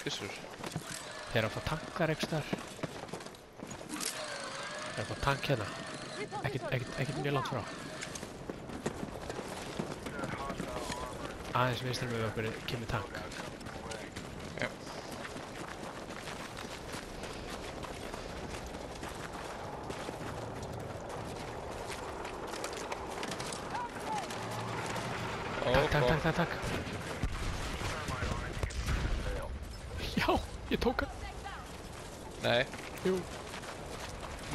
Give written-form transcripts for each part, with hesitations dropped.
byssur? Þeir eru að fá tankar einhvers staðar. Þeir eru að fá tank hérna. Ekkert mjög langt frá. Aðeins vinstri með okkur kemur tank. Já. Takk. Já, ég tók hann. Nei, Jú.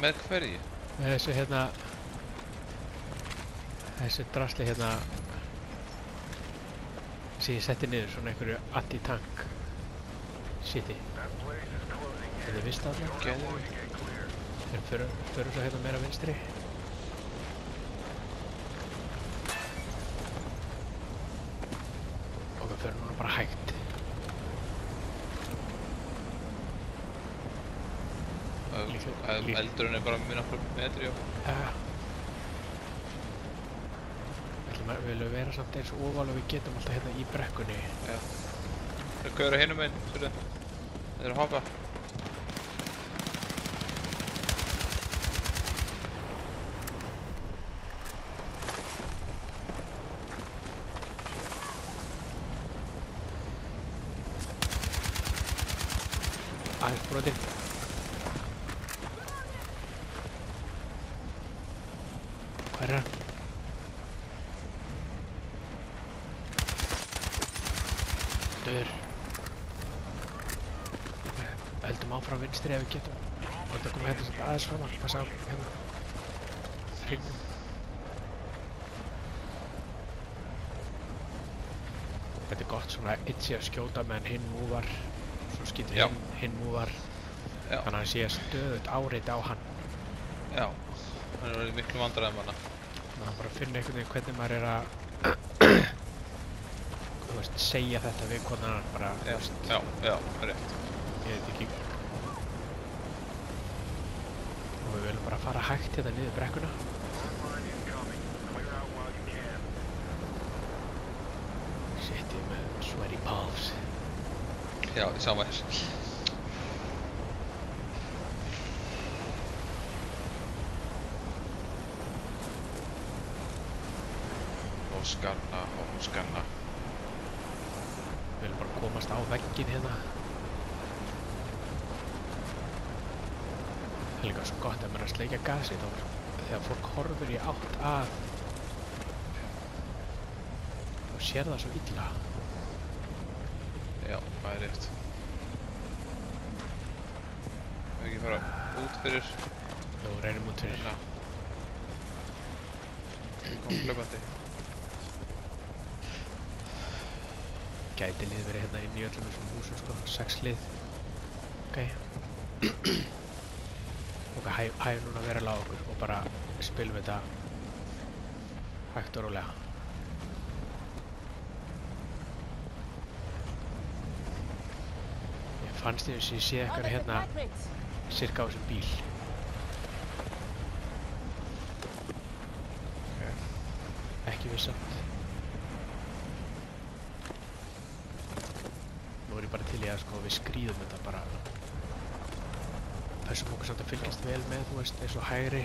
með hverju? Með þessu hérna... Þessu drasli hérna... sem ég setti niður svona einhverju anti-tank shiti. Þetta er vist aðna. Þeir förum svo hérna meira vinstri. Og við förum núna bara hægt. Eldurinn er bara mjög nokkur metri, já. Við viljum vera samt eins og ofalega við getum alltaf hérna í brekkunni. Já. Það er gauður hinum einn, sérðu. Þeir eru að hoppa. Aðeins brotinn. Hvað er hann? Döður. Höldum áfram vinstri ef við getum. Þetta komið hérna samt aðeins fram. Passa á hérna. Hringnum. Þetta er gott svona einn sé að skjóta meðan hinn múvar. Svo skýtur hinn múvar. Já. Þannig að hann sé stöðugt áreiti á hann. Já. Það er verið miklu vandræðum hana. Maður bara finna einhvern veginn hvernig maður er að þú veist, segja þetta við hvernig hann bara, þú veist. Já, rétt. Ég veit ekki. Og við viljum bara fara hægt hérna niður brekkuna. Shit, ég er með sweaty palms. Já, ég sá maður. Og skanna. Við viljum bara komast á vegginn hérna. Það er líka svo gott að maður er að sleikja gasið þá þegar fólk horfir í átt að þá sér það svo illa. Já, það er rétt. Við ekki fara út fyrir. Jú, reynum út fyrir. Komum hlaupandi. Gæti lið verið hérna inn í öllum þessum húsum sko, 6 lið. Ok. Ok, hægum núna verulega á okkur og bara spilum þetta hægt og rólega. Ég fannst þess að ég sé eitthvað hérna cirka á þessum bíl. Ekki vissamt. Nú er ég bara til í að sko við skrýðum þetta bara. Þessum okkur samt að fylgjast vel með, þú veist, eins og hægri.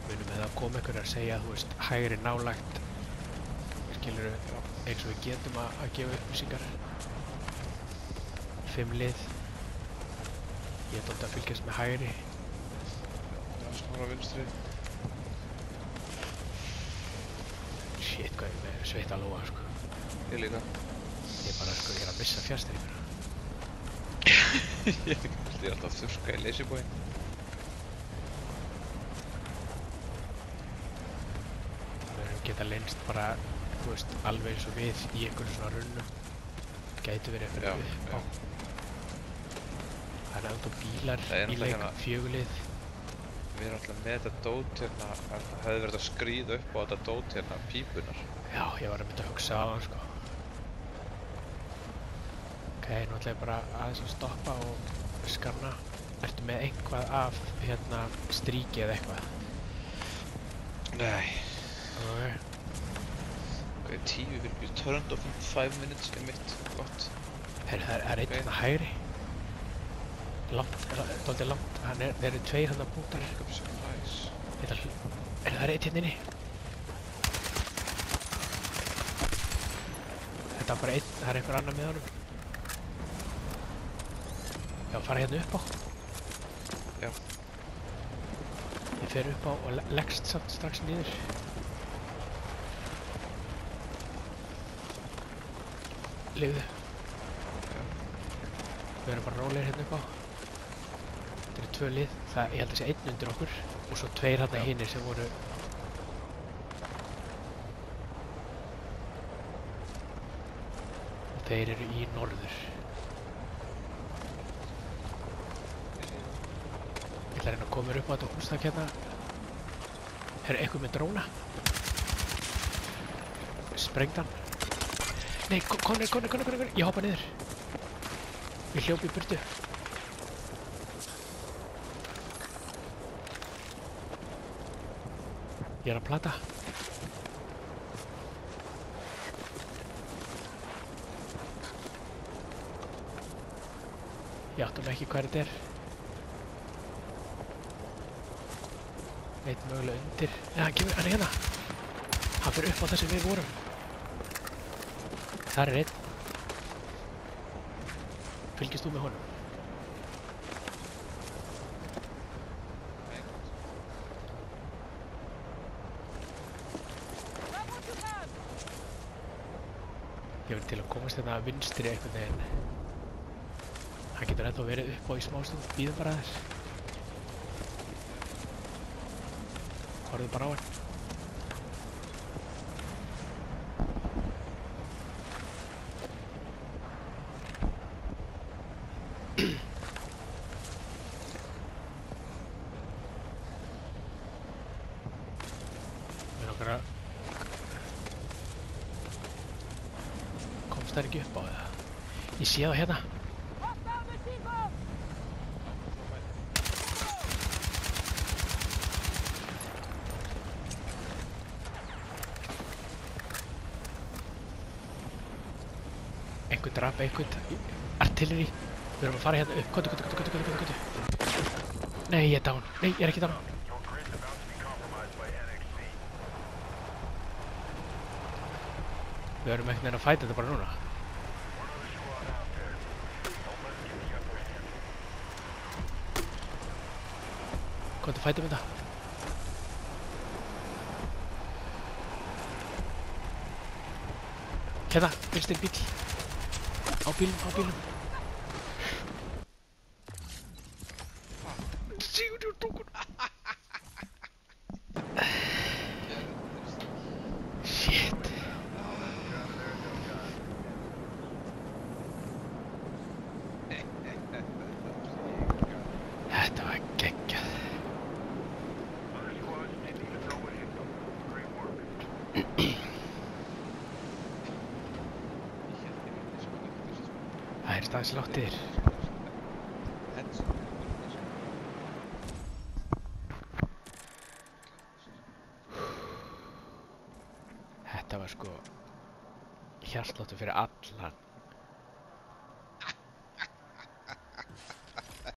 Munum við að koma einhverju að segja, þú veist, hægri nálægt. Skilurðu, eins og við getum að gefa upplýsingar. 5 lið. Ég er dálítið að fylgjast með hægri. Já, skóla vinstri. Shit, hvað ég með sveitt að lóa, sko. Ég líka. Ég bara, sko, ég er að missa fjárstýringuna. Ég er alltaf þurrka í leysibóin. Við erum geta leynst bara, þú veist, alveg eins og við í einhverju svona runnum. Gætu verið fyrir upp á. Það er ennþá bílar, bíleik, 4 lið. Við erum alltaf með þetta dót hérna, það hefði verið að skríða upp á þetta dót hérna, pípunar. Já, ég var að mynda að hugsa á það, sko. Ok, nú ætla ég bara aðeins að stoppa og skanna. Ertu með eitthvað af, hérna, stríki eða eitthvað? Nei. Ok. Ok, 10 virkir turned off in 5 minutes er mitt gott. Herru, það er einn Ok. hérna hægri. Langt, dálítið langt. Þeir eru tveir hérna punktar. Pick up supplies. Herru, það er einn hérna inni. Þetta er bara einn, það er einhver annar með honum. Já, fara hérna upp á. Já. Ég fer upp á og leggst samt strax niður. Lifðu. Já. Við erum bara rólegir hérna upp á. Þetta eru tvö lið. Ég held að sé einn undir okkur. Og svo tveir hérna Já. hinir sem voru... Og þeir eru í norður. Ég ætla að reyna að koma mér upp á þetta hústak hérna. Er eitthvað með dróna? Sprengd hann? Nei, konur, ég hoppa niður. Ég hljóp í burtu. Ég er að plata. Ég áttum ekki hvað þetta er. Einn mögulega undir. Nei, hann er hérna. Hann fyrir upp á það sem við vorum. Þar er einn. Fylgist þú með honum? Ég verði til að komast hérna að vinstri einhvern veginn. Hann getur ennþá verið upp á í smástund. Bíðum bara þess. Horfðu bara á hann. Mér langar að... Komst þær ekki upp á það? Ég sé það hérna. Einhvern drap, einhvern artilleri. Við erum að fara hérna upp. Kottu. Nei, ég er down. Nei, ég er ekki down. Við erum einhvern veginn að fæta þetta bara núna. Kottu, fætum þetta. Hérna, vinstri bíl. Á bílum. Sigurður tókur. Shit. Þetta var geggjað. Það er staðsláttir. Þetta var sko hjartsláttur fyrir allan.